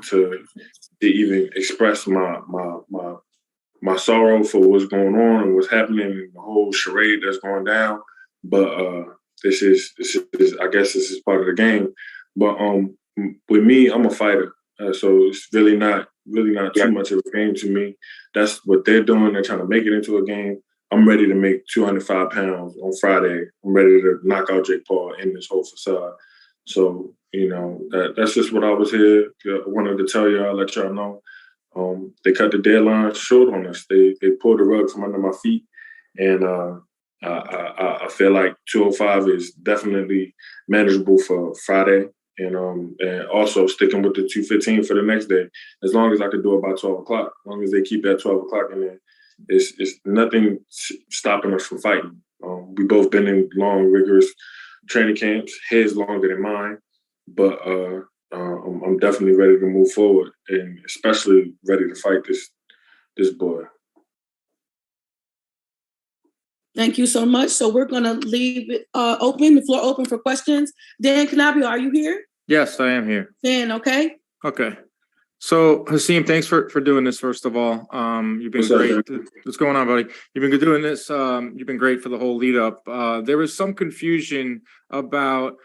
to even express my sorrow for what's going on and what's happening, the whole charade that's going down. But this is I guess this is part of the game. But with me, I'm a fighter, so it's really not too much of a game to me. That's what they're doing. They're trying to make it into a game. I'm ready to make 205 pounds on Friday. I'm ready to knock out Jake Paul in this whole facade. So, that's just what I was here. I wanted to tell y'all, let y'all know. They cut the deadline short on us. They pulled the rug from under my feet. And I feel like 205 is definitely manageable for Friday. And also sticking with the 215 for the next day, as long as I could do it by 12 o'clock. As long as they keep that 12 o'clock in there, it's nothing stopping us from fighting. We both been in long, rigorous training camps. His longer than mine, but I'm definitely ready to move forward, and especially ready to fight this boy. Thank you so much. So we're going to leave it the floor open for questions. Dan Canabio, are you here? Yes, I am here. Dan, okay. Okay. So, Hasim, thanks for doing this, first of all. You've been great. What's going on, buddy? You've been doing this. You've been great for the whole lead up. There was some confusion about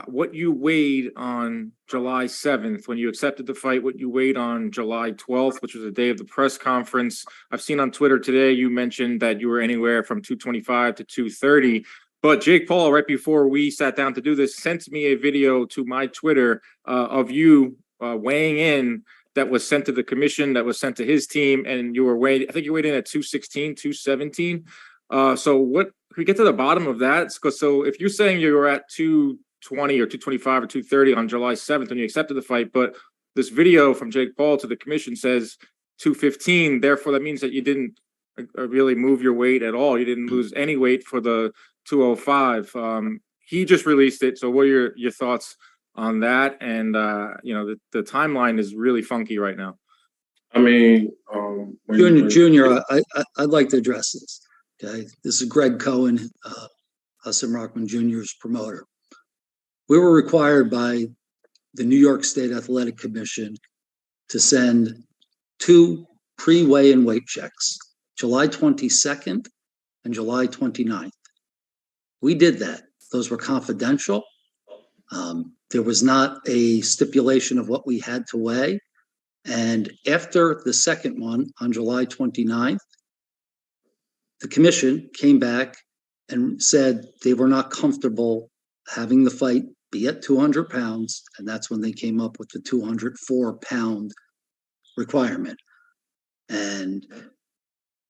what you weighed on July 7th when you accepted the fight, what you weighed on July 12th, which was the day of the press conference. I've seen on Twitter today you mentioned that you were anywhere from 225 to 230. But Jake Paul, right before we sat down to do this, sent me a video to my Twitter of you weighing in that was sent to the commission, that was sent to his team, and you were weighed, I think you weighed in at 216, 217. So what, can we get to the bottom of that? So if you're saying you were at 220 or 225 or 230 on July 7th when you accepted the fight, but this video from Jake Paul to the commission says 215, therefore that means that you didn't really move your weight at all. You didn't lose any weight for the 205. He just released it. So what are your thoughts on that? And the timeline is really funky right now. I mean, Junior, I'd like to address this. Okay, this is Greg Cohen, Hasim Rahman Jr.'s promoter. We were required by the New York State Athletic Commission to send 2 pre-weigh-in weight checks, July 22nd and July 29th. We did that. Those were confidential. There was not a stipulation of what we had to weigh. And after the second one on July 29th, the commission came back and said they were not comfortable having the fight be at 200 pounds. And that's when they came up with the 204-pound requirement. And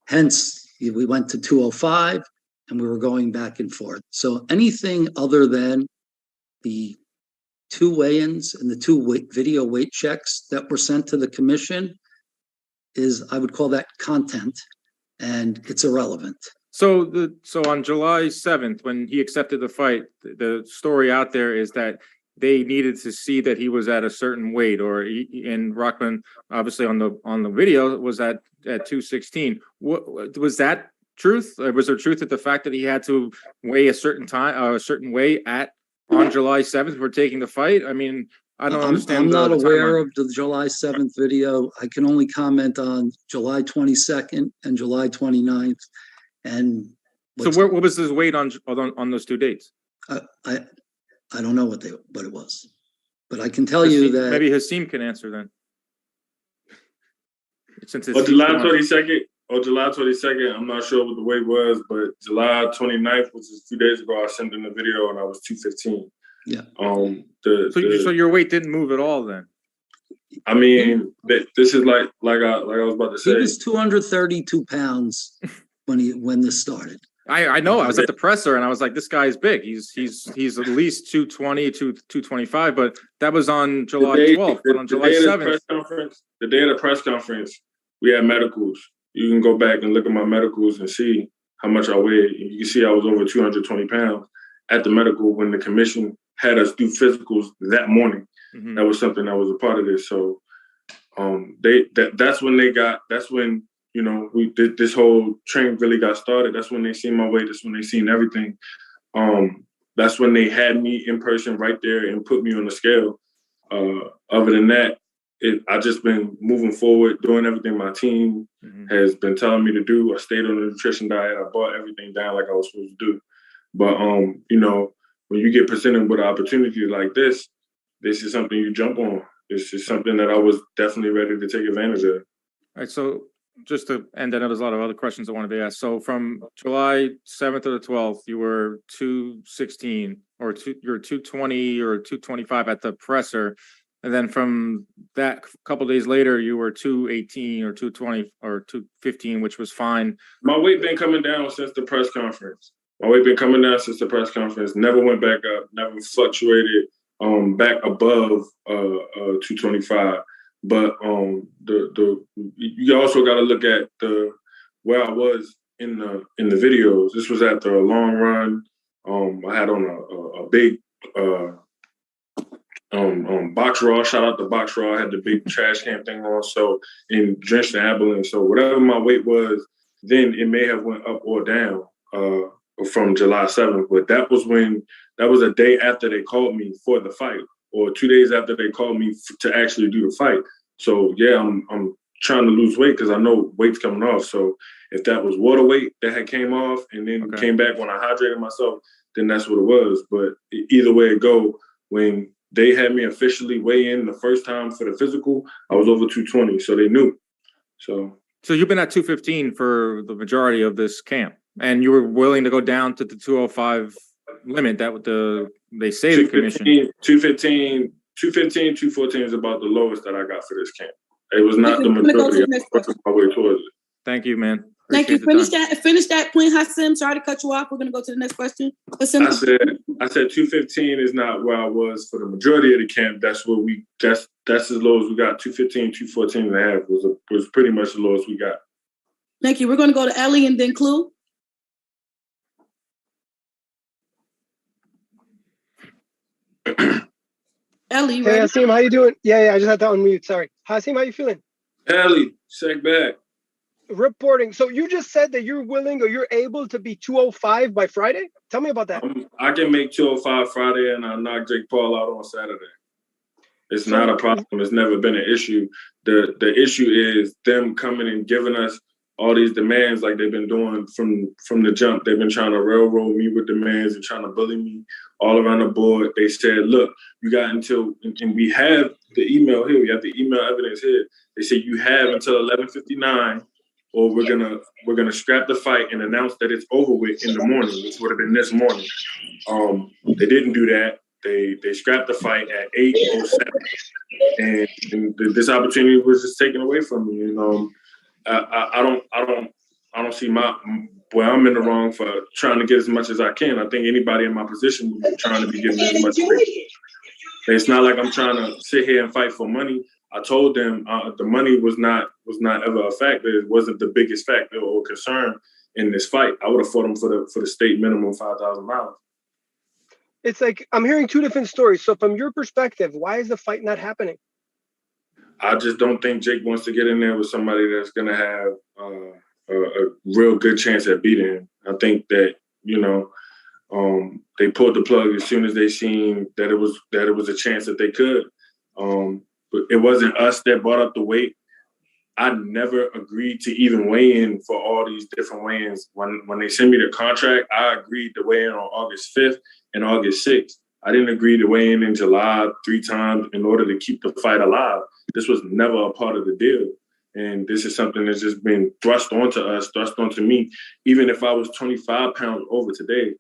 hence, we went to 205 and we were going back and forth. So anything other than the 2 weigh-ins and the 2 video weight checks that were sent to the commission is, I would call that content, and it's irrelevant. So on July 7th, when he accepted the fight, the story out there is that they needed to see that he was at a certain weight, and Rahman, obviously on the video, was at 216. What was that truth? Was there truth at the fact that he had to weigh a certain time, a certain weight on July 7th for taking the fight? I mean, I don't understand. I'm not aware of the July 7th video. I can only comment on July 22nd and July 29th. And so what was his weight on those 2 dates? I don't know what it was, but I can tell you that maybe Hasim can answer then. Since it's July 22nd, I'm not sure what the weight was, but July 29th, which is 2 days ago, I sent him the video and I was 215. Yeah. So your weight didn't move at all then? I mean, this is like I was about to say. He was 232 pounds when this started. I know. I was at the presser and I was like, this guy is big. He's at least 220 to 225, but that was on July 12th. But on July 7th. The day of the press conference, we had medicals. You can go back and look at my medicals and see how much I weighed. You can see I was over 220 pounds at the medical when the commission had us do physicals that morning. Mm-hmm. That was something that was a part of this. So that's when we did this whole train really got started. That's when they seen my weight. That's when they seen everything. That's when they had me in person right there and put me on the scale. Other than that, I just been moving forward, doing everything my team has been telling me to do. I stayed on the nutrition diet. I brought everything down like I was supposed to do. But, you know, when you get presented with an opportunity like this is something you jump on. This is something that I was definitely ready to take advantage of. All right, so just to end, I know there's a lot of other questions I want to be asked. So from July 7th to the 12th, you were 216 or you're 220 or 225 at the presser. And then from that couple of days later, you were 218 or 220 or 215, which was fine. My weight been coming down since the press conference. Never went back up, never fluctuated back above 225. But you also got to look at where I was in the videos. This was at the long run. I had on a big box raw. Shout out to box raw. I had the big trash can thing on. So in drenched in ambulance. So whatever my weight was, then it may have went up or down from July 7th. But that was a day after they called me for the fight, or 2 days after they called me to actually do the fight. So yeah, I'm trying to lose weight because I know weight's coming off. So if that was water weight that had came off and then came back when I hydrated myself, then that's what it was. But either way it go, when they had me officially weigh in the first time for the physical, I was over 220, so they knew. So you've been at 215 for the majority of this camp, and you were willing to go down to the 205 limit that they say the commission. 215, 214 is about the lowest that I got for this camp. It was not the majority. I was working my way towards it. Thank you, man. Thank you. Finish that point, Hasim. Sorry to cut you off. We're going to go to the next question. Hasim. I said 215 is not where I was for the majority of the camp. That's as low as we got. 215, 214 and a half was pretty much the lowest we got. Thank you. We're going to go to Ellie and then Clue. Ellie, hey, Hasim, how you doing? Yeah, I just had that on mute. Sorry. Hasim, how you feeling? Ellie, check back. Reporting. So you just said that you're willing or you're able to be 205 by Friday? Tell me about that. I can make 205 Friday and I'll knock Jake Paul out on Saturday. It's not a problem. It's never been an issue. The issue is them coming and giving us all these demands like they've been doing from the jump. They've been trying to railroad me with demands and trying to bully me all around the board. They said, look, you got until, and we have the email here. We have the email evidence here. They said you have until 11:59 or we're gonna scrap the fight and announce that it's over with in the morning, which would have been this morning. They didn't do that. They scrapped the fight at 8:07, and this opportunity was just taken away from me. And I don't see I'm in the wrong for trying to get as much as I can. I think anybody in my position would be trying to be given as much. It's not like I'm trying to sit here and fight for money. I told them the money was not ever a factor. It wasn't the biggest factor or concern in this fight. I would have fought them for the state minimum $5,000. It's like I'm hearing two different stories. So from your perspective, why is the fight not happening? I just don't think Jake wants to get in there with somebody that's going to have a real good chance at beating him. I think that, they pulled the plug as soon as they seen that it was a chance that they could. But it wasn't us that brought up the weight. I never agreed to even weigh in for all these different weigh-ins. When they sent me the contract, I agreed to weigh in on August 5th and August 6th. I didn't agree to weigh in July 3 times in order to keep the fight alive. This was never a part of the deal. And this is something that's just been thrust onto me. Even if I was 25 pounds over today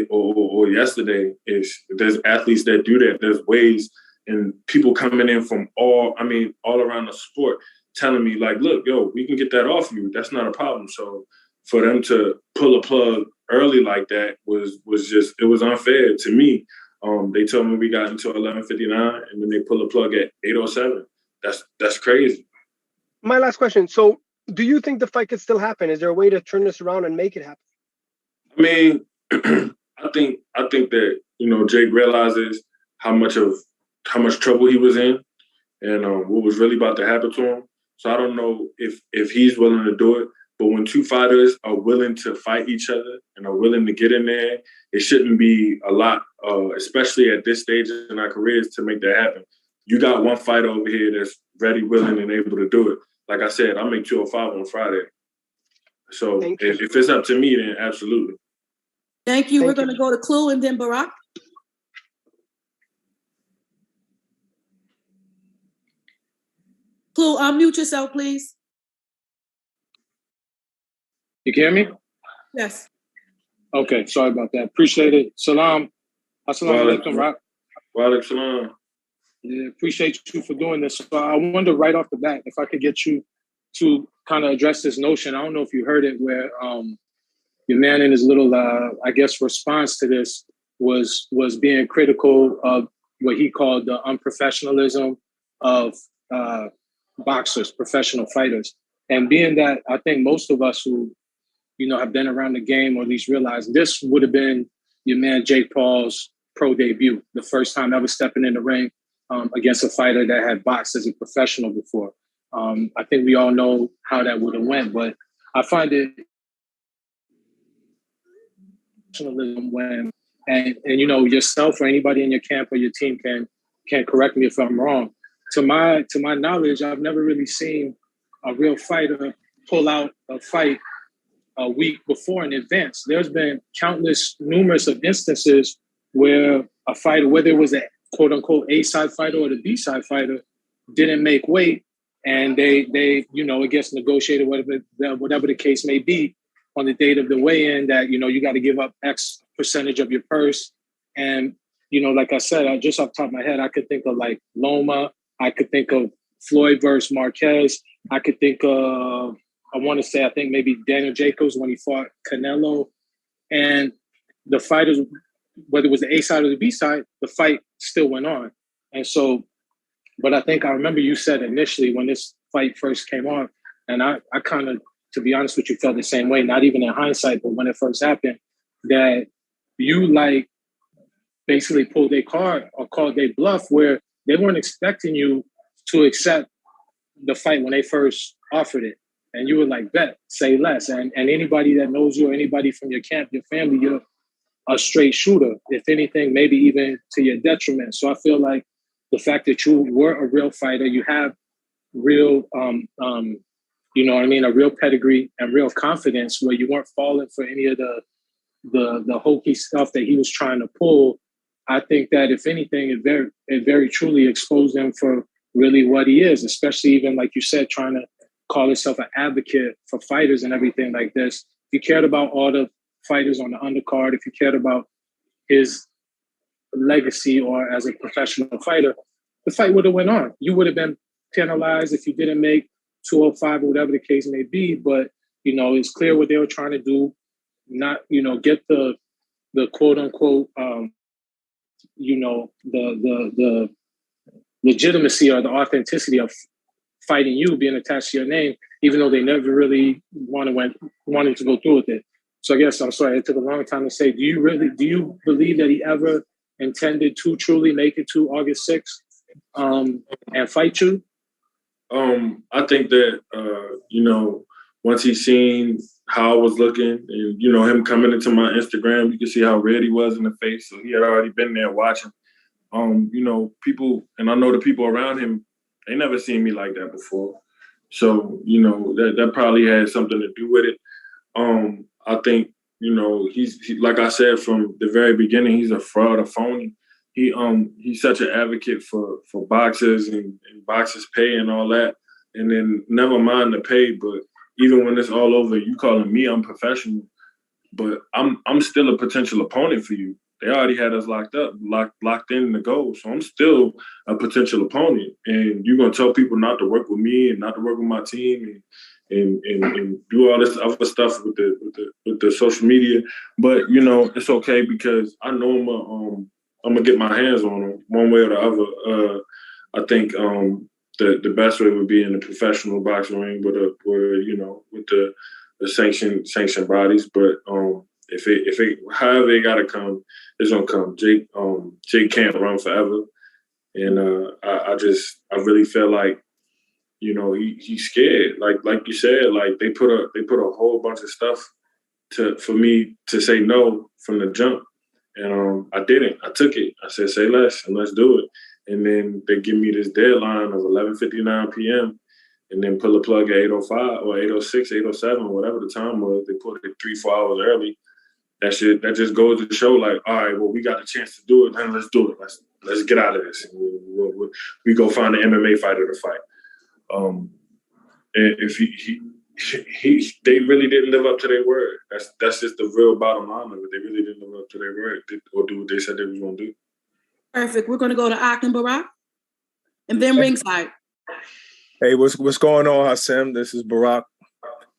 or yesterday, there's athletes that do that. There's ways and people coming in from all around the sport telling me like, look, yo, we can get that off you. That's not a problem. So for them to pull a plug early like that was unfair to me. They told me we got until 11:59 and then they pull a plug at 8:07. That's crazy. My last question. So do you think the fight could still happen? Is there a way to turn this around and make it happen? I mean, I think that, Jake realizes how much trouble he was in and what was really about to happen to him. So I don't know if he's willing to do it. But when two fighters are willing to fight each other and are willing to get in there, it shouldn't be a lot, especially at this stage in our careers, to make that happen. you got one fighter over here that's ready, willing, and able to do it. Like I said, I make 205 on Friday. So if it's up to me, then absolutely. Thank you. We're going to go to Clue and then Barack. Clue, unmute yourself, please. You can hear me? Yes. Okay, sorry about that. Appreciate it. Salam. Assalamu alaikum, Rock. Wa alaikum salam. Yeah, appreciate you for doing this. So I wonder right off the bat if I could get you to kind of address this notion. I don't know if you heard it, where your man in his little, I guess, response to this was being critical of what he called the unprofessionalism of boxers, professional fighters. And being that I think most of us who, have been around the game, or at least realize this would have been your man Jake Paul's pro debut, the first time ever stepping in the ring against a fighter that had boxed as a professional before. I think we all know how that would have went, but I find it when and yourself or anybody in your camp or your team can correct me if I'm wrong. To my knowledge, I've never really seen a real fighter pull out a fight a week before in advance. There's been numerous of instances where a fighter, whether it was a quote unquote A-side fighter or the B-side fighter, didn't make weight, and they it gets negotiated, whatever the case may be, on the date of the weigh-in, that you got to give up X percentage of your purse. And like I said, just off the top of my head, I could think of like Loma, I could think of Floyd versus Marquez, I could think of, I think maybe Daniel Jacobs when he fought Canelo. And the fighters, whether it was the A side or the B side, the fight still went on. And so, but I think I remember you said initially when this fight first came on, and I kind of, to be honest with you, felt the same way, not even in hindsight, but when it first happened, that you basically pulled their card or called their bluff, where they weren't expecting you to accept the fight when they first offered it. And you were like, bet, say less. And anybody that knows you or anybody from your camp, your family, you're a straight shooter. If anything, maybe even to your detriment. So I feel like the fact that you were a real fighter, you have real, a real pedigree and real confidence, where you weren't falling for any of the hokey stuff that he was trying to pull. I think that if anything, it very truly exposed him for really what he is, especially even like you said, trying to call himself an advocate for fighters and everything like this. If you cared about all the fighters on the undercard, if you cared about his legacy or as a professional fighter, the fight would have went on. You would have been penalized if you didn't make 205 or whatever the case may be. But, it's clear what they were trying to do, not, get the quote unquote, the legitimacy or the authenticity of fighting you being attached to your name, even though they never really wanted to go through with it. So I guess, I'm sorry, it took a long time to say, do you believe that he ever intended to truly make it to August 6th and fight you? I think that, once he seen how I was looking and, him coming into my Instagram, you can see how red he was in the face. So he had already been there watching. People, and I know the people around him, they never seen me like that before. So, that probably had something to do with it. I think, he's like I said from the very beginning, he's a fraud, a phony. He's such an advocate for boxers and boxers pay and all that. And then never mind the pay, but even when it's all over, you calling me unprofessional, but I'm still a potential opponent for you. They already had us locked in the goal. So I'm still a potential opponent. And you're going to tell people not to work with me and not to work with my team and do all this other stuff with the social media. But, it's okay because I know I'm going to get my hands on them one way or the other. I think the best way would be in a professional boxing ring with the sanctioned bodies. But if it however it gotta come, it's gonna come. Jake can't run forever, and I really feel like he's scared. Like you said, like they put a whole bunch of stuff for me to say no from the jump, and I didn't. I took it. I said say less and let's do it. and then they give me this deadline of 11:59 p.m. and then pull a plug at 8:05 or 8:06, 8:07, whatever the time was. They put it 3-4 hours early. That just goes to show, like, all right, well, we got the chance to do it, then let's do it. Let's get out of this. We go find an MMA fighter to fight. And if they really didn't live up to their word. That's just the real bottom line of it. They really didn't live up to their word or do what they said they was going to do. Perfect. We're going to go to Ak and Barack, and then ringside. Hey, what's going on, Hasim? This is Barack.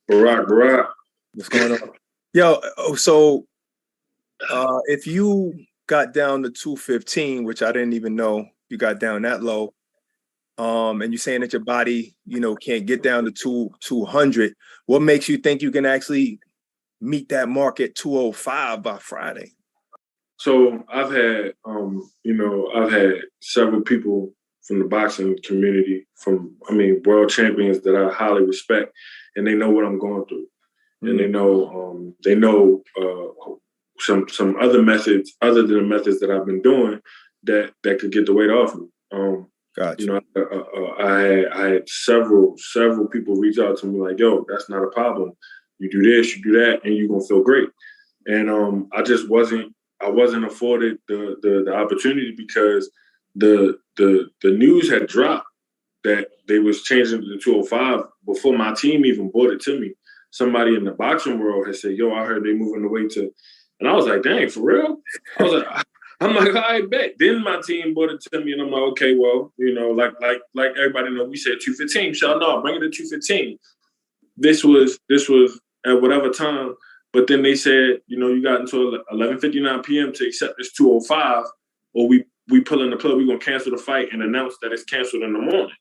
Barack. What's going on? Yo, so if you got down to 215, which I didn't even know you got down that low, and you're saying that your body, can't get down to 200, what makes you think you can actually meet that mark at 205 by Friday? So I've had several people from the boxing community, world champions that I highly respect, and they know what I'm going through. And they know some other methods other than the methods that I've been doing that could get the weight off me. Gotcha. I had several people reach out to me like, yo, that's not a problem. You do this, you do that, and you're gonna feel great. And I wasn't afforded the opportunity because the news had dropped that they was changing to 205 before my team even brought it to me. Somebody in the boxing world had said, yo, I heard they moving the weight to, and I was like, dang, for real? I'm like, I bet. Then my team brought it to me, and I'm like, okay, well, like everybody know, we said 215. So no, bring it to 215. This was at whatever time, but then they said, you got until 11:59 p.m. to accept this 205, or we pull in the plug. We're gonna cancel the fight and announce that it's canceled in the morning.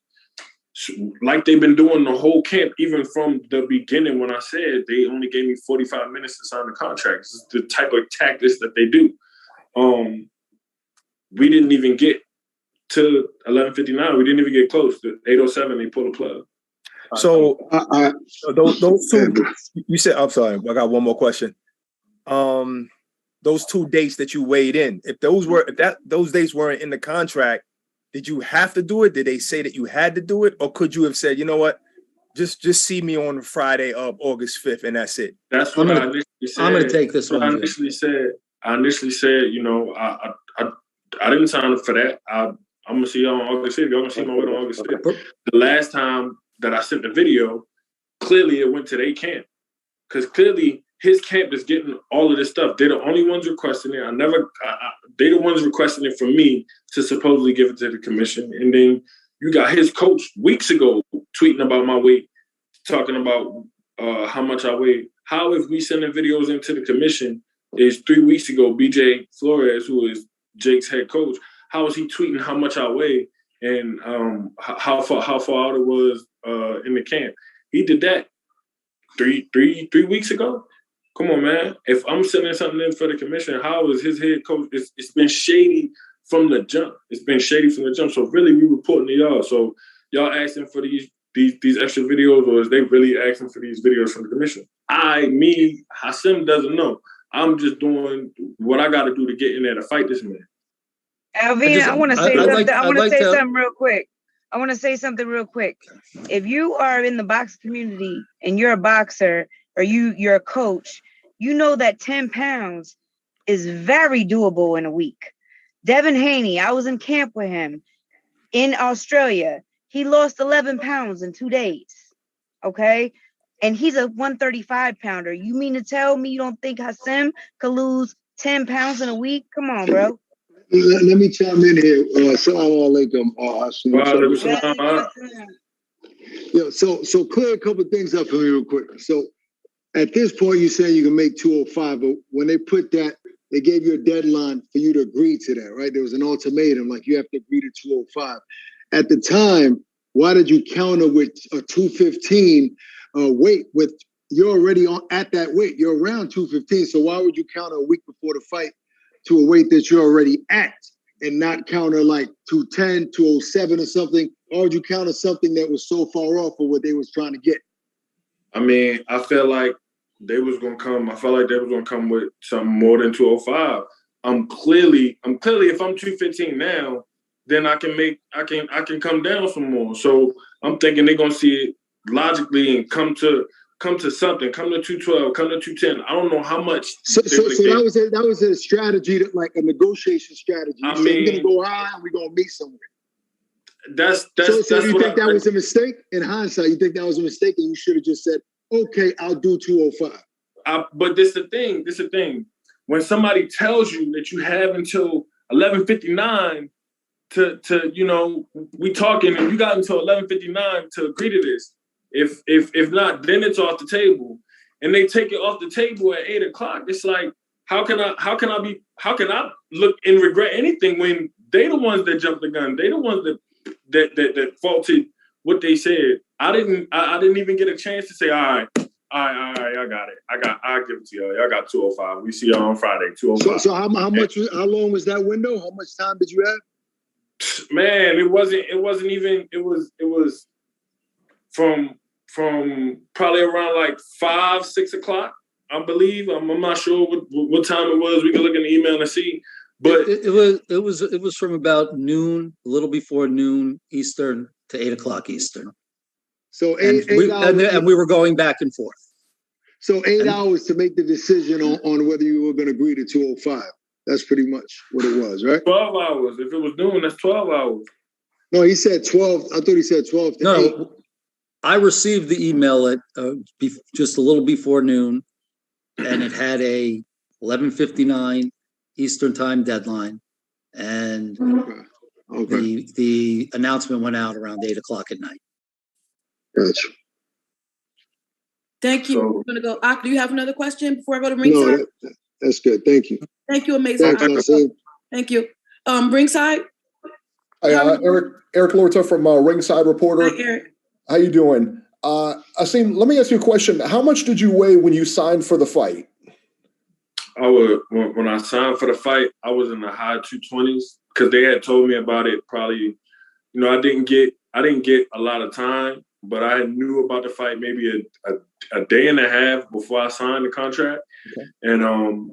Like they've been doing the whole camp, even from the beginning when I said they only gave me 45 minutes to sign the contract. This is the type of tactics that they do. We didn't even get to 11:59. We didn't even get close. To 8:07, they pulled the plug. So those two, you said, I'm sorry, I got one more question. Those 2 dates that you weighed in, if those dates weren't in the contract, did you have to do it? Did they say that you had to do it? Or could you have said, you know what, just see me on Friday of August 5th and that's it? That's what I initially said. I'm going to take this one. I initially said, I didn't sign up for that. I'm going to see you on August 5th. I'm going to see my weight on August 5th. The last time that I sent the video, clearly it went to their camp. Because clearly his camp is getting all of this stuff. They're the only ones requesting it. They're the ones requesting it from me to supposedly give it to the commission. And then you got his coach weeks ago tweeting about my weight, talking about how much I weigh. How, if we sending videos into the commission, is 3 weeks ago, BJ Flores, who is Jake's head coach, how is he tweeting how much I weigh and how far out it was in the camp? He did that three weeks ago. Come on, man. If I'm sending something in for the commission, how is his head coach? It's been shady from the jump. So really, we reporting to y'all. So y'all asking for these extra videos, or is they really asking for these videos from the commission? Hasim doesn't know. I'm just doing what I got to do to get in there to fight this man. Alvin, I want to say something. I want to say something real quick. I want to say something real quick. If you are in the boxing community and you're a boxer or you're a coach, you know that 10 pounds is very doable in a week. Devin Haney, I was in camp with him in Australia. He lost 11 pounds in 2 days. Okay? And he's a 135 pounder. You mean to tell me you don't think Hasim could lose 10 pounds in a week? Come on, bro. Let me chime in here. Assalamu alaikum. So clear a couple of things up for me real quick. So at this point, you say you can make 205, but when they put that, they gave you a deadline for you to agree to that, right? There was an ultimatum, like you have to agree to 205. At the time, why did you counter with a 215 weight with, you're already at that weight, you're around 215, so why would you counter a week before the fight to a weight that you're already at and not counter like 210, 207 or something? Or would you counter something that was so far off of what they was trying to get? I mean, I felt like they was going to come with something more than 205. I'm clearly, if I'm 215 now, then I can come down some more. So I'm thinking they're gonna see it logically and come to something, come to 212, come to 210. I don't know how much. So that was a strategy, that like a negotiation strategy. You said, we're gonna go high and we're gonna meet somewhere. That's so you think that was a mistake? In hindsight, you think that was a mistake and you should have just said, okay, I'll do 205. But this the thing. When somebody tells you that you have until 11:59 to we talking and you got until 11:59 to agree to this. If not, then it's off the table. And they take it off the table at 8 o'clock. It's like, how can I look and regret anything when they the ones that jumped the gun? They the ones that faulted what they said. I didn't even get a chance to say, all right, I got it. I'll give it to y'all. Y'all got 205. We see y'all on Friday, 205. So how long was that window? How much time did you have? Man, it wasn't even, it was from probably around like 5, 6 o'clock, I believe. I'm not sure what time it was. We can look in the email and see. But it was from about noon, a little before noon Eastern to 8 o'clock Eastern. So eight hours, and we were going back and forth. So 8 hours to make the decision on whether you were going to agree to 205. That's pretty much what it was, right? 12 hours. If it was noon, that's 12 hours. No, he said 12. I thought he said 12 to 8. No, I received the email at just a little before noon, and it had a 11:59 Eastern time deadline, and the announcement went out around 8 o'clock at night. Gotcha. Thank you. We're gonna go. Do you have another question before I go to ringside? No, that's good. Thank you. Thank you, amazing. Thank you. Ringside. Hi, Eric Lorta from Ringside Reporter. Hi, Eric. How you doing? Hasim, let me ask you a question. How much did you weigh when you signed for the fight? When I signed for the fight, I was in the high 220s because they had told me about it probably, I didn't get a lot of time, but I knew about the fight maybe a day and a half before I signed the contract. Okay. And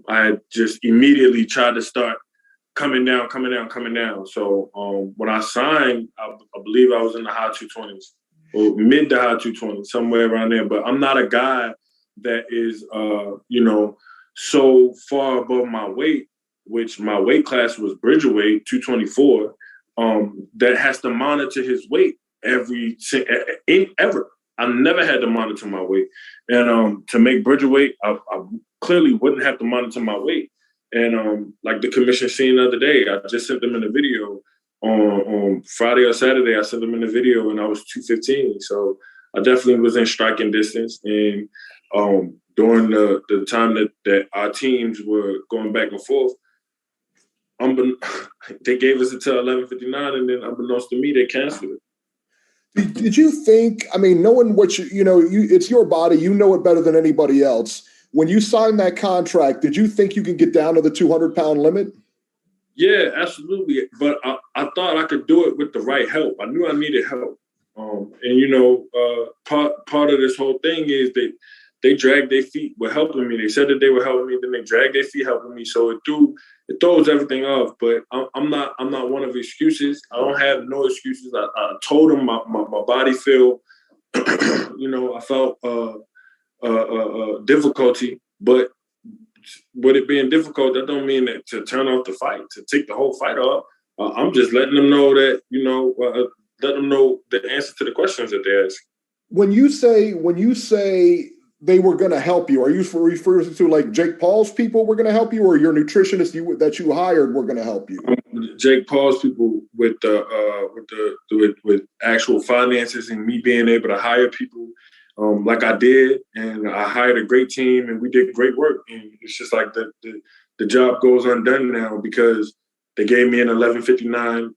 I had just immediately tried to start coming down. So when I signed, I believe I was in the high 220s or mid to high 220s, somewhere around there. But I'm not a guy that is, so far above my weight, which my weight class was Bridgerweight, 224, that has to monitor his weight ever. I never had to monitor my weight. And to make Bridgerweight, I clearly wouldn't have to monitor my weight. And like the commission seen the other day, I just sent them in a video on Friday or Saturday. I sent them in a video and I was 215. So I definitely was in striking distance. And during the time that our teams were going back and forth, they gave us until 11:59, and then unbeknownst to me, they canceled it. Did you think, knowing what it's your body, you know it better than anybody else. When you signed that contract, did you think you could get down to the 200-pound limit? Yeah, absolutely. But I thought I could do it with the right help. I knew I needed help. Part of this whole thing is that they dragged their feet with helping me. They said that they were helping me, then they dragged their feet helping me. So it throws everything off. But I'm not one of excuses. I don't have no excuses. I told them my body feel, I felt difficulty. But with it being difficult, that don't mean that to turn off the fight, to take the whole fight off. I'm just letting them know that, let them know the answer to the questions that they ask. When you say they were going to help you, are you referring to like Jake Paul's people were going to help you, or your nutritionist that you hired were going to help you? Jake Paul's people with actual finances and me being able to hire people like I did, and I hired a great team and we did great work. And it's just like the job goes undone now because they gave me an 11:59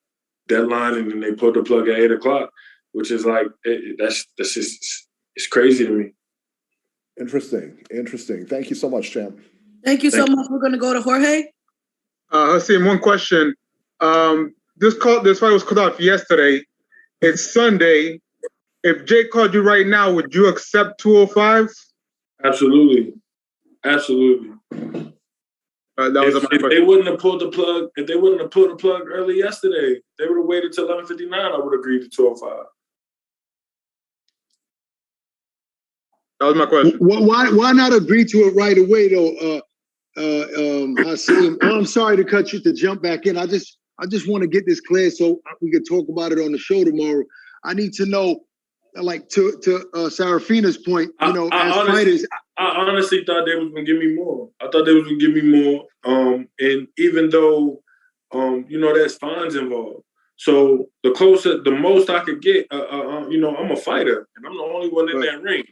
deadline and then they pulled the plug at 8 o'clock, which is like that's just it's crazy to me. Interesting. Thank you so much, champ. Thank you so much. We're going to go to Jorge. Hasim, one question. This fight was called off yesterday. It's Sunday. If Jake called you right now, would you accept 205? Absolutely. If they wouldn't have pulled the plug early yesterday, they would have waited till 11:59. I would have agreed to 205. That was my question. Why not agree to it right away though, Hasim? I'm sorry to jump back in. I just want to get this clear so we can talk about it on the show tomorrow. I need to know, like to Serafina's point, fighters. I honestly thought they was gonna give me more. I thought they was gonna give me more. And even though, there's fines involved. So the most I could get, I'm a fighter and I'm the only one in that ring.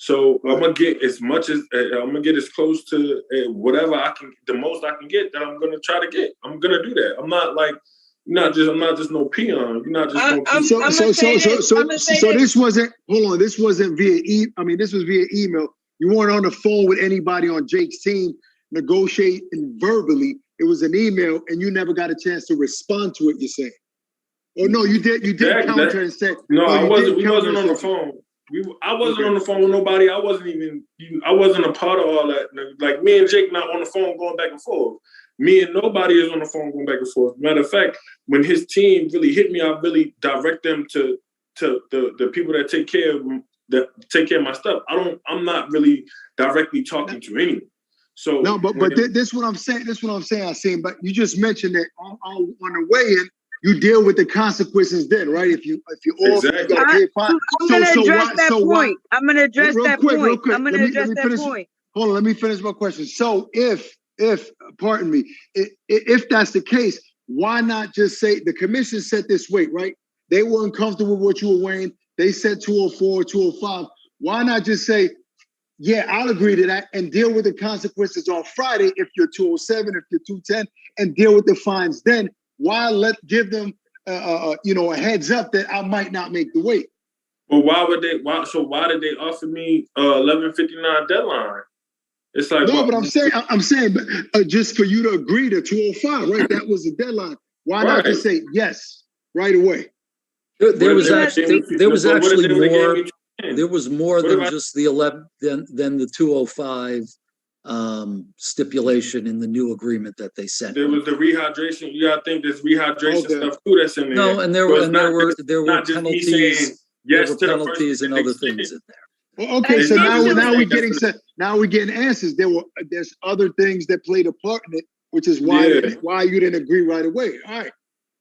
So I'm gonna get as much as I'm gonna get as close to whatever I can, the most I can get that I'm gonna try to get. I'm gonna do that. I'm not just no peon. You're not just no peon. So this wasn't. Hold on. This wasn't via this was via email. You weren't on the phone with anybody on Jake's team negotiating verbally. It was an email, and you never got a chance to respond to it. You're saying? Or no, you did. You did counter and say. No, I wasn't. We wasn't on the phone. I wasn't on the phone with nobody. I wasn't a part of all that. Like me and Jake not on the phone going back and forth. Me and nobody is on the phone going back and forth. Matter of fact, when his team really hit me, I really direct them to the people that take care of my stuff. I'm not really directly talking to anyone. So no, but this is what I'm saying. This is what I'm saying. I seen, but you just mentioned that on the way in. You deal with the consequences then, right? If you all exactly. I'm going to address that point. I'm going to address that point. I'm going to address that point. Hold on, let me finish my question. So if pardon me, if that's the case, why not just say the commission set this weight, right? They weren't comfortable with what you were weighing. They said 204, 205. Why not just say, yeah, I'll agree to that and deal with the consequences on Friday if you're 207, if you're 210, and deal with the fines then? Why give them, a heads up that I might not make the weight? Well, why did they offer me 11:59 deadline? It's like no, but I'm saying, but just for you to agree to 205, right? That was the deadline. Why not just say yes right away? There was actually more. There was more than just the 11 than the 205. Stipulation in the new agreement that they sent. There was the rehydration. You gotta think there's rehydration stuff too that's in there. No, and there were penalties. There were penalties and other things in there. Well, okay, so now we're getting answers. There's other things that played a part in it, which is why you didn't agree right away. All right.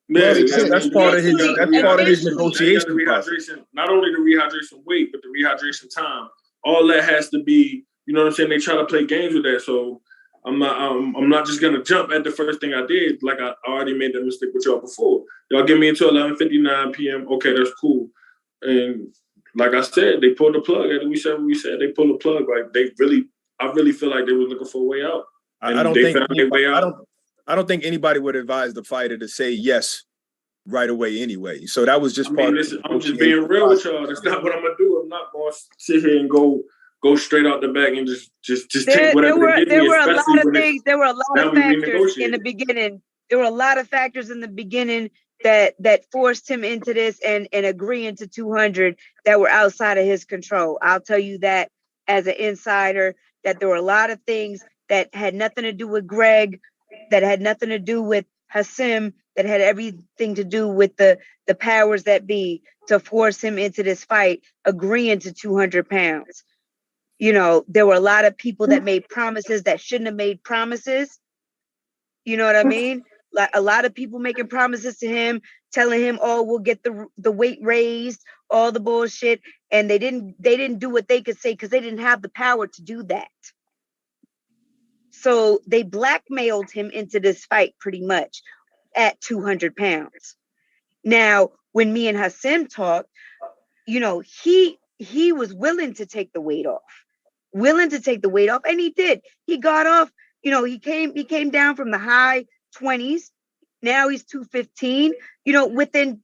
Yeah, that's part of his negotiation process. Not only the rehydration weight, but the rehydration time. All that has to be. You know what I'm saying? They try to play games with that, so I'm not just gonna jump at the first thing I did. Like I already made that mistake with y'all before. Y'all get me into 11:59 p.m. Okay, that's cool. And like I said, they pulled the plug. As we said they pulled the plug. Like I really feel like they were looking for a way out. I don't think anybody would advise the fighter to say yes right away anyway. So that was just part of it. I'm just being real with y'all. That's not what I'm gonna do. I'm not gonna sit here and go straight out the back and just take whatever. There were a lot of things. There were a lot of factors in the beginning. There were a lot of factors in the beginning that forced him into this and agreeing to 200 that were outside of his control. I'll tell you that as an insider, that there were a lot of things that had nothing to do with Greg, that had nothing to do with Hasim, that had everything to do with the powers that be to force him into this fight, agreeing to 200 pounds. There were a lot of people that made promises that shouldn't have made promises. You know what I mean? Like a lot of people making promises to him, telling him, "Oh, we'll get the weight raised," all the bullshit, and they didn't do what they could say because they didn't have the power to do that. So they blackmailed him into this fight pretty much at 200 pounds. Now, when me and Hasim talked, he was willing to take the weight off. And he did. He got off, he came down from the high 20s. Now he's 215, within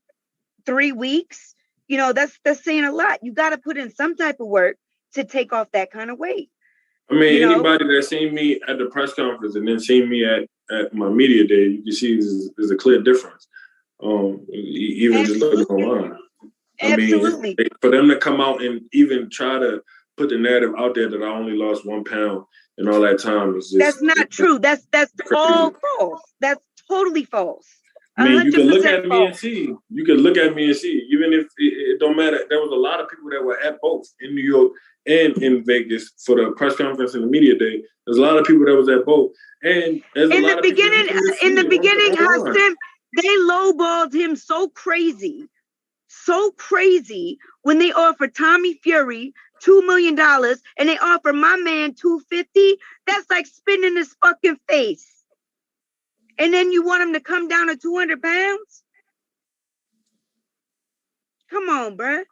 3 weeks. That's saying a lot. You got to put in some type of work to take off that kind of weight. I mean, anybody that seen me at the press conference and then seen me at my media day, you can see there's a clear difference. Even Absolutely. Just looking online. Absolutely. I mean, for them to come out and even try to put the narrative out there that I only lost 1 pound, in all that time is just. That's not true. That's all false. That's totally false. I mean, you can look at me false. and see. You can look at me and see. Even if it don't matter, there was a lot of people that were at both in New York and in Vegas for the press conference and the media day. There's a lot of people that was at both. And there's a lot of people in the beginning, Hasim, they lowballed him so crazy when they offered Tommy Fury $2 million and they offer my man $250. That's like spitting in his fucking face. And then you want him to come down to 200 pounds? Come on, bruh.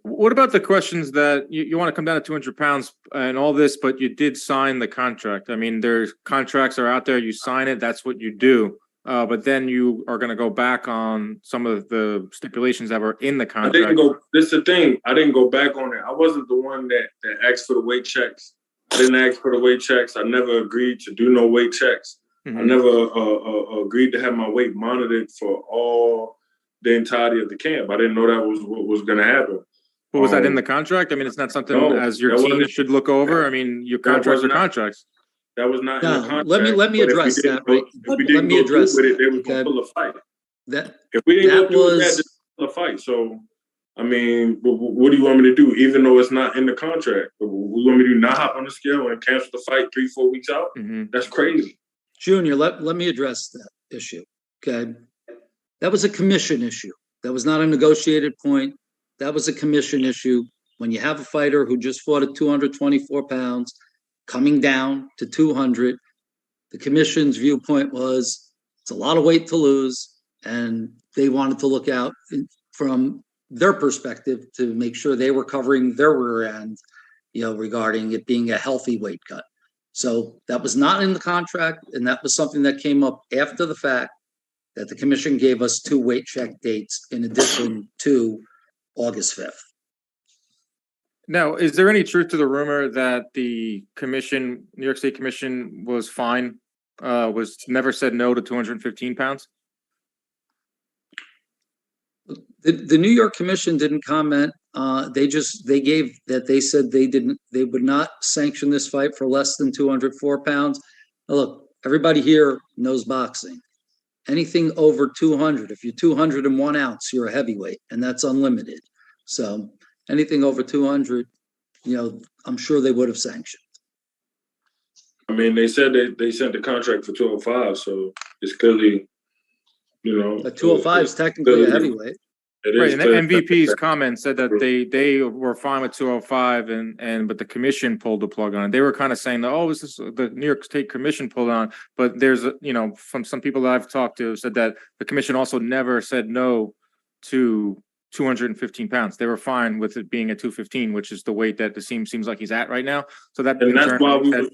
What about the questions that you want to come down to 200 pounds and all this, but you did sign the contract? I mean, there's contracts are out there. You sign it. That's what you do. But then you are going to go back on some of the stipulations that were in the contract. This is the thing. I didn't go back on it. I wasn't the one that asked for the weight checks. I didn't ask for the weight checks. I never agreed to do no weight checks. Mm-hmm. I never agreed to have my weight monitored for all the entirety of the camp. I didn't know that was what was going to happen. But was that in the contract? I mean, it's not something as your team should look over. I mean, your contracts are contracts. That was not in the contract. Let me address that. If we didn't go through with it, they was going to pull a fight. If we didn't go through with that, they pull a fight. So, I mean, what do you want me to do? Even though it's not in the contract, we want me to not hop on the scale and cancel the fight 3-4 weeks out? Mm-hmm. That's crazy. Junior, let me address that issue. Okay, that was a commission issue. That was not a negotiated point. That was a commission issue. When you have a fighter who just fought at 224 pounds, coming down to 200, the commission's viewpoint was it's a lot of weight to lose, and they wanted to look out from their perspective to make sure they were covering their rear end, regarding it being a healthy weight cut. So that was not in the contract, and that was something that came up after the fact, that the commission gave us 2 weight check dates in addition to August 5th. Now, is there any truth to the rumor that the commission, New York State Commission, was fine, was never said no to 215 pounds? The New York Commission didn't comment. They said they would not sanction this fight for less than 204 pounds. Now look, everybody here knows boxing. Anything over 200, if you're 201 ounce, you're a heavyweight, and that's unlimited. So anything over 200, I'm sure they would have sanctioned. I mean, they said they sent the contract for 205, so it's clearly, But 205 is technically a heavyweight. Right, and the MVP's comment said that they were fine with 205, but the commission pulled the plug on it. They were kind of saying that, this is the New York State Commission pulled on, but there's from some people that I've talked to said that the commission also never said no to 215 pounds. They were fine with it being at 215, which is the weight that the team seems like he's at right now. So that's why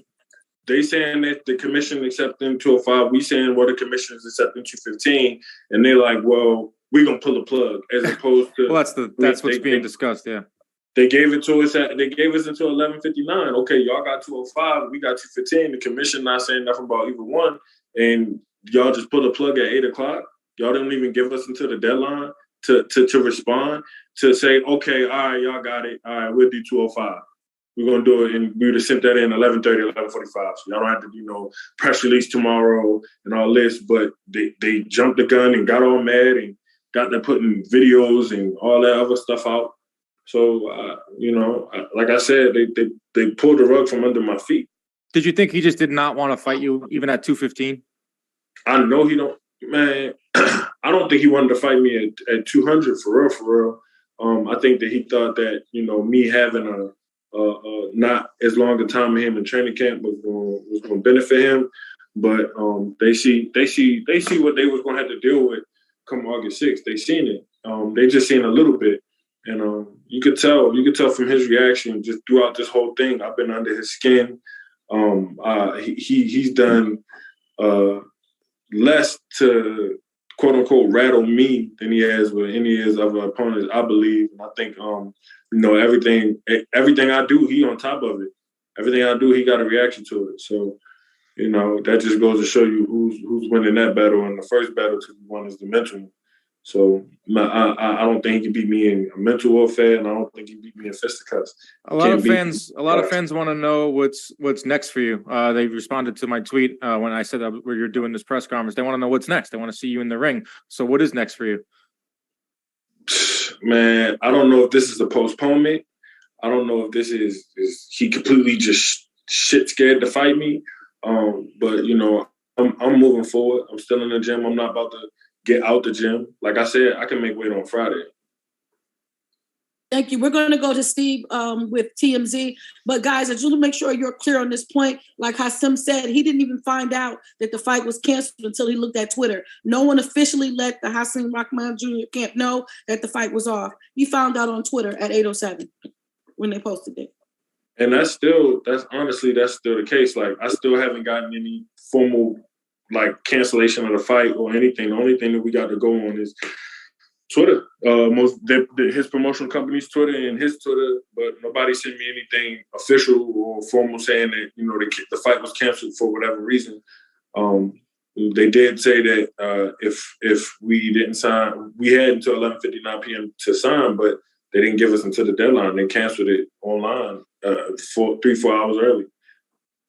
they saying that the commission accepting 205. We saying the commission is accepting 215, and they're like, well, we're gonna pull the plug, as opposed to that's what's being discussed. Yeah, they gave it to us they gave us until 11:59. Okay, y'all got 205, we got 215. The commission not saying nothing about either one, and y'all just pull the plug at 8 o'clock. Y'all didn't even give us until the deadline to respond, to say, okay, all right, y'all got it. All right, we'll do 205. We're going to do it, and we would have sent that in 11:30, 11:45. So y'all don't have to, press release tomorrow and all this. But they jumped the gun and got all mad and got to putting videos and all that other stuff out. So, like I said, they pulled the rug from under my feet. Did you think he just did not want to fight you even at 215? I know he don't, man. I don't think he wanted to fight me at 200 for real. I think that he thought that, me having a not as long a time with him in training camp was going to benefit him. But they see what they was going to have to deal with come August 6th. They seen it. They just seen a little bit. And you could tell from his reaction just throughout this whole thing. I've been under his skin. He's done less to quote unquote rattle me than he has with any of his other opponents, I believe. And I think everything I do, he on top of it. Everything I do, he got a reaction to it. So, that just goes to show you who's winning that battle. And the first battle to be won is the mental. So I don't think he can beat me in a mental warfare, and I don't think he can beat me in fisticuffs. A lot of fans want to know what's next for you. They responded to my tweet when I said where you're doing this press conference. They want to know what's next. They want to see you in the ring. So what is next for you? Man, I don't know if this is a postponement. I don't know if this is he completely just shit scared to fight me. But you know, I'm moving forward. I'm still in the gym. I'm not about to get out the gym. Like I said, I can make weight on Friday. Thank you. We're going to go to Steve with TMZ. But guys, I just want to make sure you're clear on this point. Like Hasim said, he didn't even find out that the fight was canceled until he looked at Twitter. No one officially let the Hasim Rahman Jr. camp know that the fight was off. He found out on Twitter at 8:07 when they posted it. And that's still the case. Like, I still haven't gotten any formal like cancellation of the fight or anything. The only thing that we got to go on is Twitter. His promotional company's Twitter and his Twitter, but nobody sent me anything official or formal saying that, you know, the fight was canceled for whatever reason. They did say that if we didn't sign, we had until 11:59 p.m. to sign, but they didn't give us until the deadline. They canceled it online 3-4 hours early.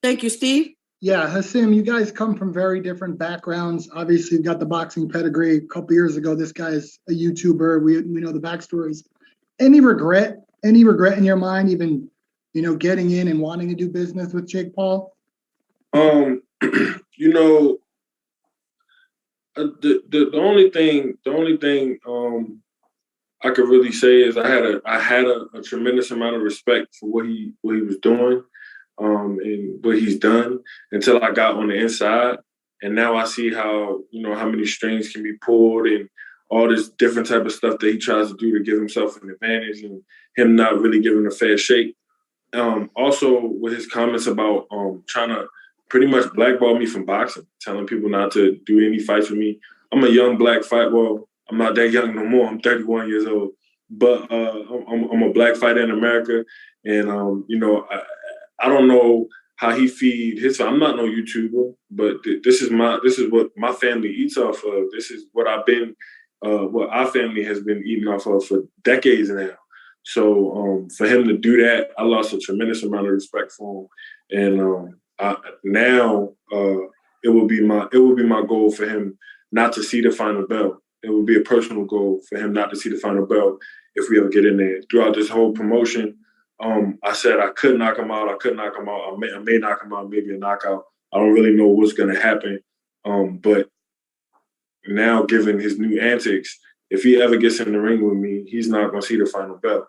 Thank you, Steve. Yeah, Hasim, you guys come from very different backgrounds. Obviously, you've got the boxing pedigree. A couple years ago, this guy's a YouTuber. We know the backstories. Any regret in your mind, even, you know, getting in and wanting to do business with Jake Paul? You know, the only thing I could really say is I had a tremendous amount of respect for what he was doing. And what he's done until I got on the inside. And now I see how, you know, how many strings can be pulled and all this different type of stuff that he tries to do to give himself an advantage and him not really giving a fair shake. Also with his comments about trying to pretty much blackball me from boxing, telling people not to do any fights with me. I'm a young black fighter. Well, I'm not that young no more. I'm 31 years old. But I'm a black fighter in America. And, you know, I don't know how he feed his. I'm not no YouTuber, but this is what my family eats off of. This is what what our family has been eating off of for decades now. So for him to do that, I lost a tremendous amount of respect for him. And now it will be my goal for him not to see the final bell. It would be a personal goal for him not to see the final bell if we ever get in there. Throughout this whole promotion, I said I could knock him out. I may knock him out, maybe a knockout. I don't really know what's going to happen. But now, given his new antics, if he ever gets in the ring with me, he's not going to see the final bell.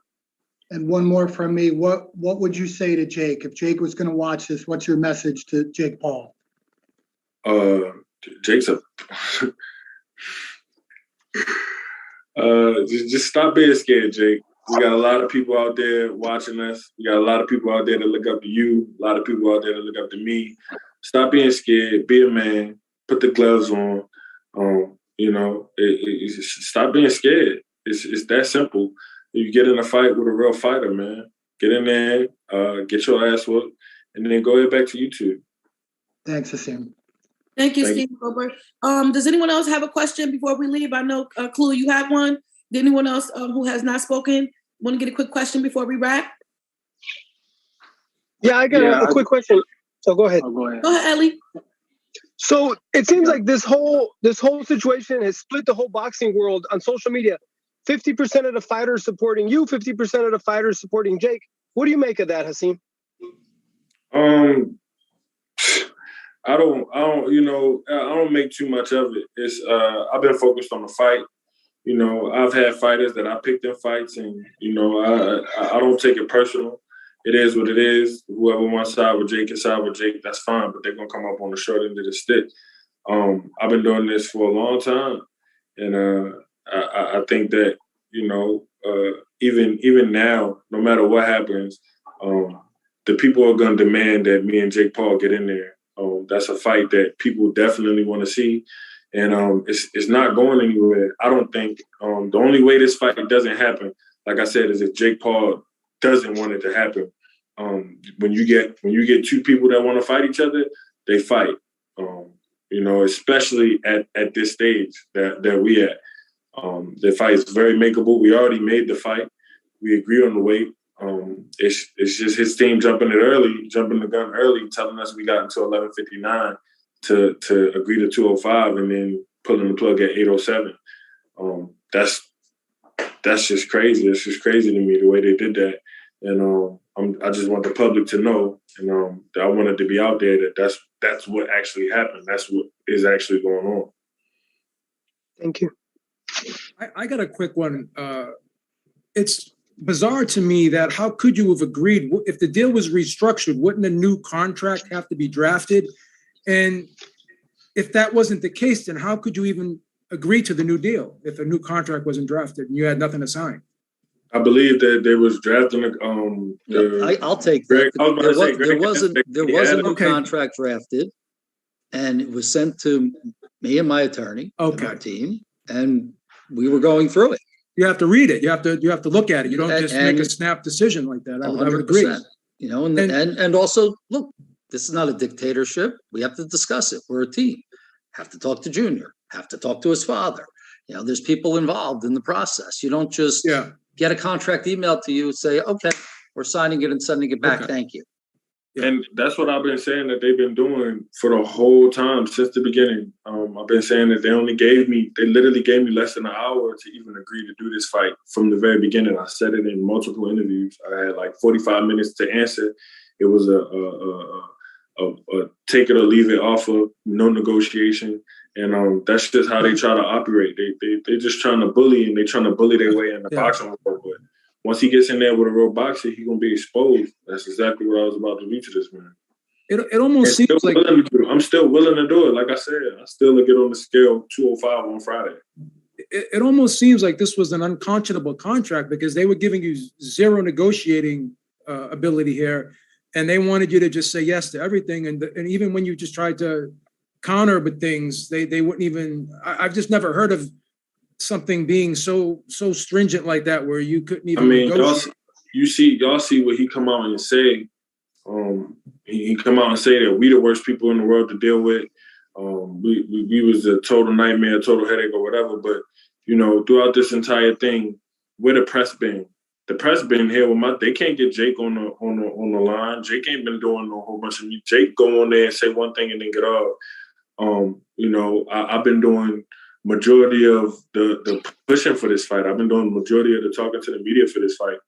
And one more from me. What would you say to Jake? If Jake was going to watch this, what's your message to Jake Paul? Jake's just stop being scared, Jake. We got a lot of people out there watching us. We got a lot of people out there that look up to you. A lot of people out there that look up to me. Stop being scared. Be a man. Put the gloves on. You know, stop being scared. It's that simple. You get in a fight with a real fighter, man. Get in there, get your ass whooped, and then go ahead back to YouTube. Thanks, Hasim. Thank you, Steve Goldberg. Does anyone else have a question before we leave? I know, Clue, you had one. Did anyone else who has not spoken want to get a quick question before we wrap? Yeah, I got a quick question. So go ahead. Go ahead, Ellie. So it seems like this whole situation has split the whole boxing world on social media. 50% of the fighters supporting you, 50% of the fighters supporting Jake. What do you make of that, Hasim? I don't make too much of it. It's I've been focused on the fight. You know, I've had fighters that I picked in fights, and you know, I don't take it personal. It is what it is. Whoever wants to side with Jake can side with Jake. That's fine, but they're gonna come up on the short end of the stick. I've been doing this for a long time, and I think that, you know, even now, no matter what happens, the people are gonna demand that me and Jake Paul get in there. That's a fight that people definitely want to see. And it's not going anywhere. I don't think the only way this fight doesn't happen, like I said, is if Jake Paul doesn't want it to happen. When you get two people that want to fight each other, they fight. You know, especially at this stage that we at. The fight is very makeable. We already made the fight. We agree on the weight. It's just his team jumping the gun early, telling us we got until 11:59 to agree to 205, and then pulling the plug at 8:07. That's just crazy. It's just crazy to me the way they did that. And I just want the public to know, and I wanted to be out there that that's what actually happened. That's what is actually going on. Thank you. I got a quick one. It's bizarre to me that how could you have agreed if the deal was restructured? Wouldn't a new contract have to be drafted? And if that wasn't the case, then how could you even agree to the new deal if a new contract wasn't drafted and you had nothing to sign? I believe that there was drafting. I'll take that. There was a new contract drafted, and it was sent to me and my attorney, and our team, and we were going through it. You have to read it. You have to look at it. You don't just make a snap decision like that. I would agree. You know, and also look, this is not a dictatorship. We have to discuss it. We're a team. Have to talk to Junior. Have to talk to his father. You know, there's people involved in the process. You don't just get a contract emailed to you and say, okay, we're signing it and sending it back. Okay. Thank you. And that's what I've been saying that they've been doing for the whole time since the beginning. I've been saying that they literally gave me less than an hour to even agree to do this fight from the very beginning. I said it in multiple interviews. I had like 45 minutes to answer. It was a take it or leave it offer, no negotiation. And that's just how they try to operate. They're just trying to bully, and they're trying to bully their way in the boxing world. But once he gets in there with a real boxer, he's going to be exposed. That's exactly what I was about to do to this man. It almost seems like... I'm still willing to do it. Like I said, I still get on the scale 205 on Friday. It almost seems like this was an unconscionable contract because they were giving you zero negotiating ability here, and they wanted you to just say yes to everything. And even when you just tried to counter with things, they wouldn't even... I've just never heard of something being so stringent like that where you couldn't even negotiate. Y'all see what he come out and say. He come out and say that we the worst people in the world to deal with. We was a total nightmare, total headache or whatever. But, you know, throughout this entire thing, where the press been? The press been here with they can't get Jake on the line. Jake ain't been doing a whole bunch of Jake go on there and say one thing and then get off. You know, I've been doing majority of the pushing for this fight. I've been doing the majority of the talking to the media for this fight.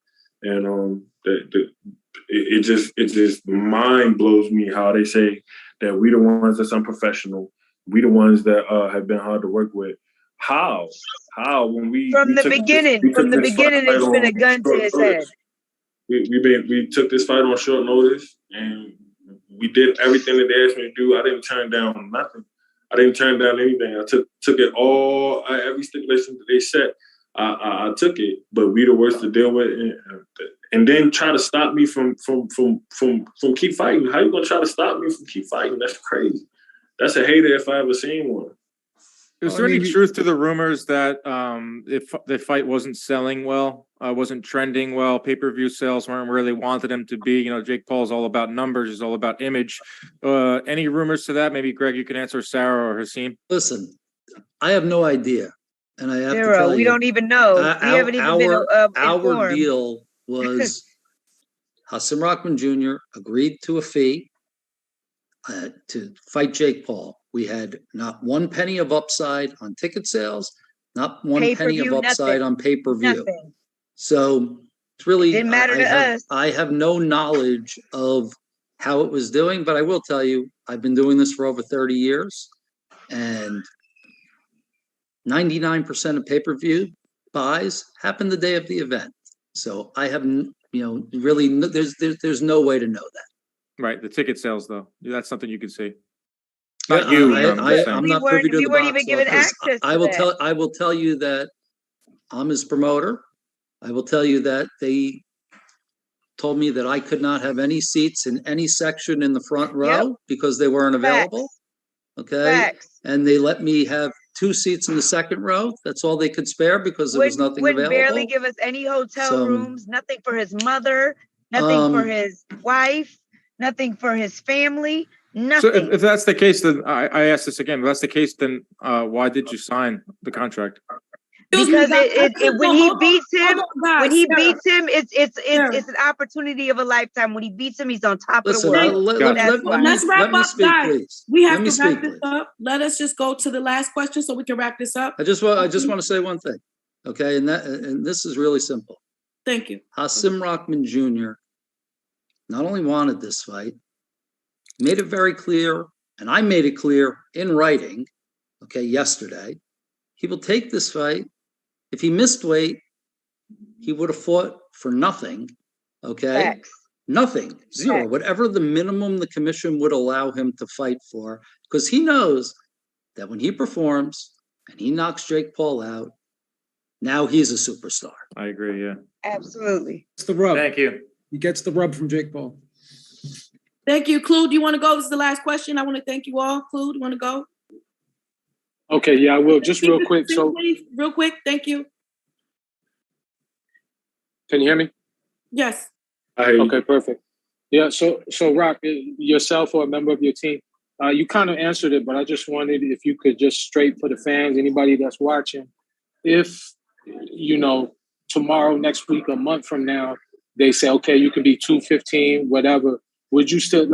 And it just mind blows me how they say that we the ones that's unprofessional. We the ones that have been hard to work with. How when from the beginning it's been a gun to his head. We took this fight on short notice, and we did everything that they asked me to do. I didn't turn down nothing. I didn't turn down anything. I took it all. Every stipulation that they set, I took it. But we the worst to deal with, and then try to stop me from keep fighting. How you gonna try to stop me from keep fighting? That's crazy. That's a hater if I ever seen one. Is there any truth to the rumors that if the fight wasn't selling well, wasn't trending well, pay-per-view sales weren't where they wanted them to be? You know, Jake Paul's all about numbers, he's all about image. Any rumors to that? Maybe Greg, you can answer, Sarah or Hasim. Listen, I have no idea, and I have Zero. to tell you, we don't even know. We haven't even been informed. Our deal was Hasim Rahman Jr. agreed to a fee to fight Jake Paul. We had not one penny of upside on ticket sales, not one penny of upside on pay-per-view. Nothing. So it's really didn't matter to us. I have no knowledge of how it was doing, but I will tell you, I've been doing this for over 30 years, and 99% of pay-per-view buys happen the day of the event. So I have, really, there's no way to know that. Right, the ticket sales though, that's something you can see. Not you. I'm not privy to the box even given access. I will tell you that I'm his promoter. I will tell you that they told me that I could not have any seats in any section in the front row because they weren't available. Okay, Facts. And they let me have 2 seats in the second row. That's all they could spare because there was nothing available. Barely give us any hotel rooms. Nothing for his mother. Nothing for his wife. Nothing for his family. Nothing. So if that's the case, then I ask this again. If that's the case, then why did you sign the contract? Because when he beats him, it's an opportunity of a lifetime. When he beats him, he's on top of the world. Let's wrap up, speak, guys. please. We have Let to me wrap speak, this up. Let us just go to the last question so we can wrap this up. I just want to say one thing, okay? And this is really simple. Thank you. Hasim Rahman Jr. not only wanted this fight, made it very clear, and I made it clear in writing, okay, yesterday, he will take this fight. If he missed weight, he would have fought for nothing, okay? Facts. Nothing, zero, Facts. whatever the minimum the commission would allow him to fight for, because he knows that when he performs and he knocks Jake Paul out, now he's a superstar. I agree, yeah. Absolutely. It's the rub. Thank you. He gets the rub from Jake Paul. Thank you. Clue, do you want to go? This is the last question. I want to thank you all. Clue, do you want to go? Okay, yeah, I will. Just real quick. So, real quick, thank you. Can you hear me? Yes. Okay, perfect. Yeah, so Rock, yourself or a member of your team, you kind of answered it, but I just wanted if you could just straight for the fans, anybody that's watching, if, tomorrow, next week, a month from now, they say, okay, you can be 215, whatever, would you still,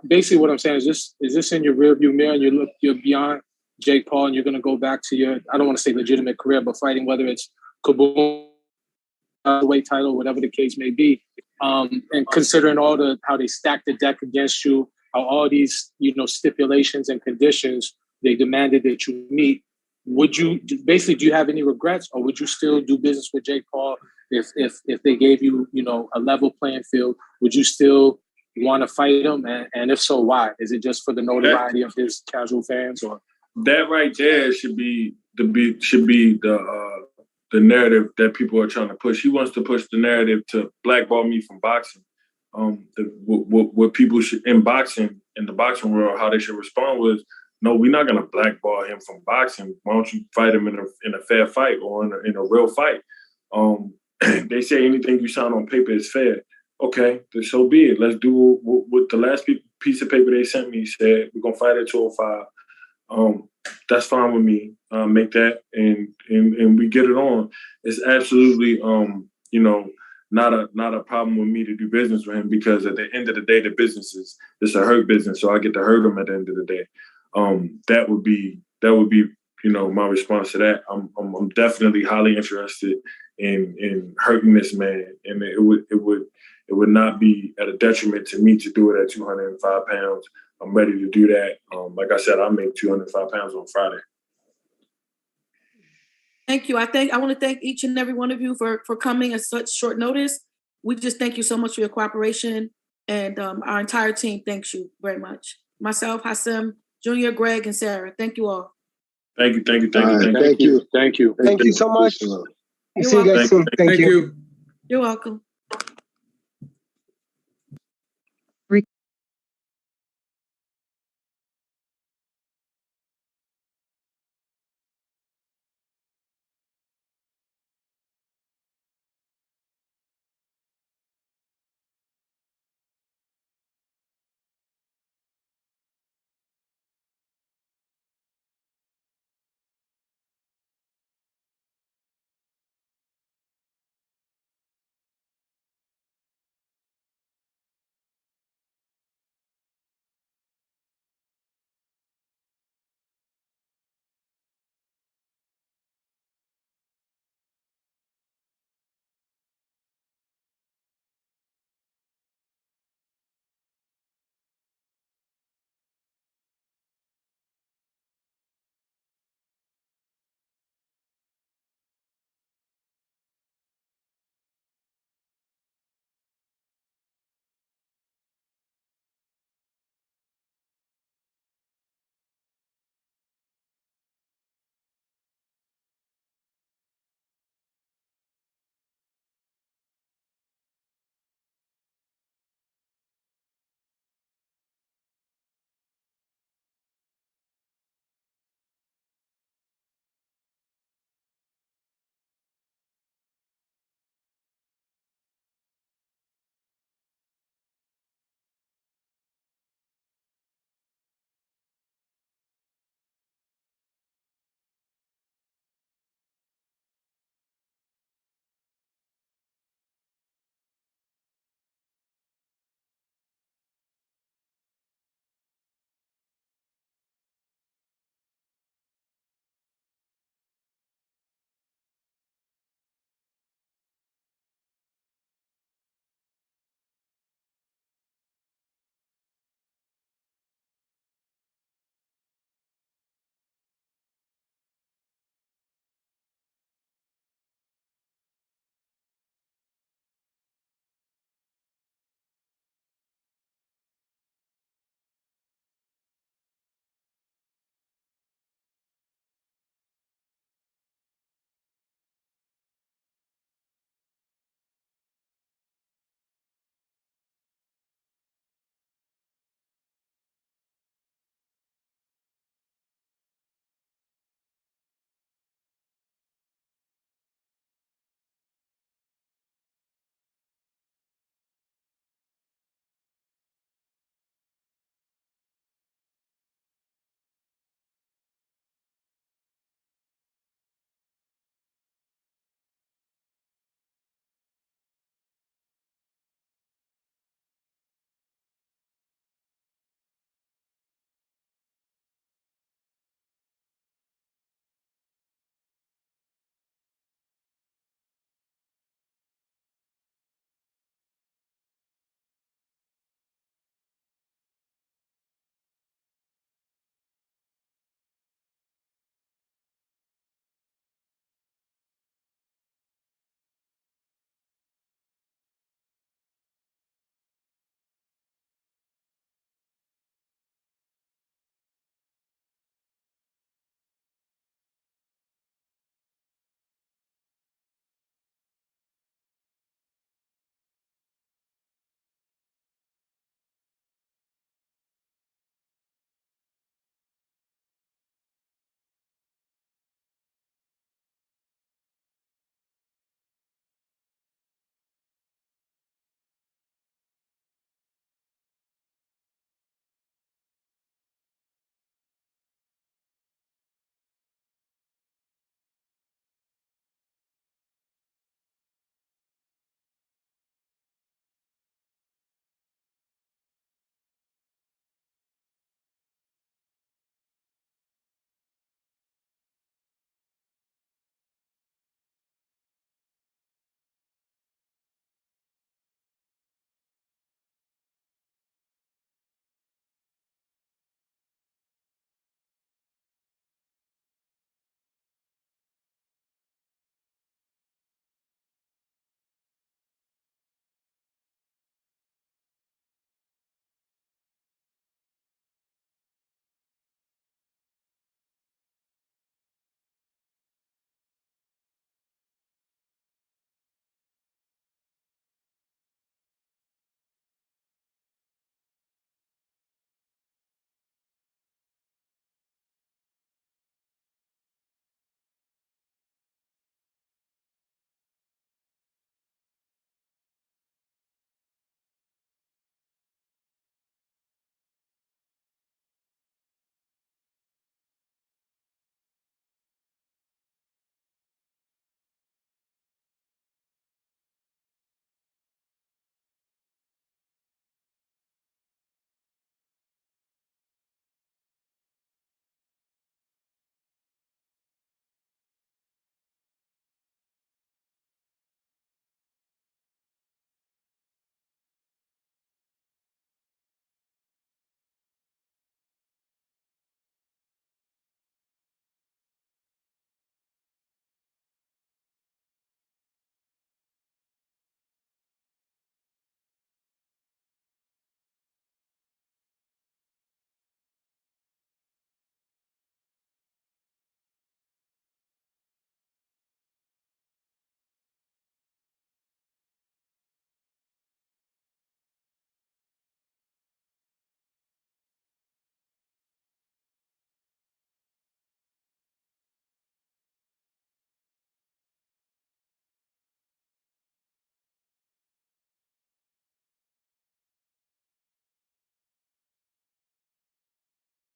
basically what I'm saying is this in your rearview mirror and you're beyond Jake Paul and you're going to go back to your, I don't want to say legitimate career, but fighting, whether it's Kaboom, weight title, whatever the case may be, and considering how they stacked the deck against you, how all these, stipulations and conditions they demanded that you meet, would you, basically, do you have any regrets or would you still do business with Jake Paul if they gave you, a level playing field? Would you still want to fight him? And if so, why? Is it just for the notoriety of his casual fans or? That right there should be the narrative that people are trying to push. He wants to push the narrative to blackball me from boxing. What people should in the boxing world, how they should respond was, no, we're not going to blackball him from boxing. Why don't you fight him in a fair fight or in a real fight? They say anything you sign on paper is fair. Okay, so be it. Let's do what the last piece of paper they sent me said. We're going to fight at 205. That's fine with me. Make that and we get it on. It's absolutely not a problem with me to do business with him because at the end of the day, the business it's a hurt business, so I get to hurt him at the end of the day. That would be my response to that. I'm definitely highly interested in hurting this man, and it would not be at a detriment to me to do it at 205 pounds. I'm ready to do that. Like I said, I make 205 pounds on Friday. Thank you. I want to thank each and every one of you for coming at such short notice. We just thank you so much for your cooperation, and our entire team thanks you very much. Myself, Hasim, Junior, Greg, and Sarah. Thank you all. Thank you. Thank you so much. See you guys soon. Thank you. You're welcome.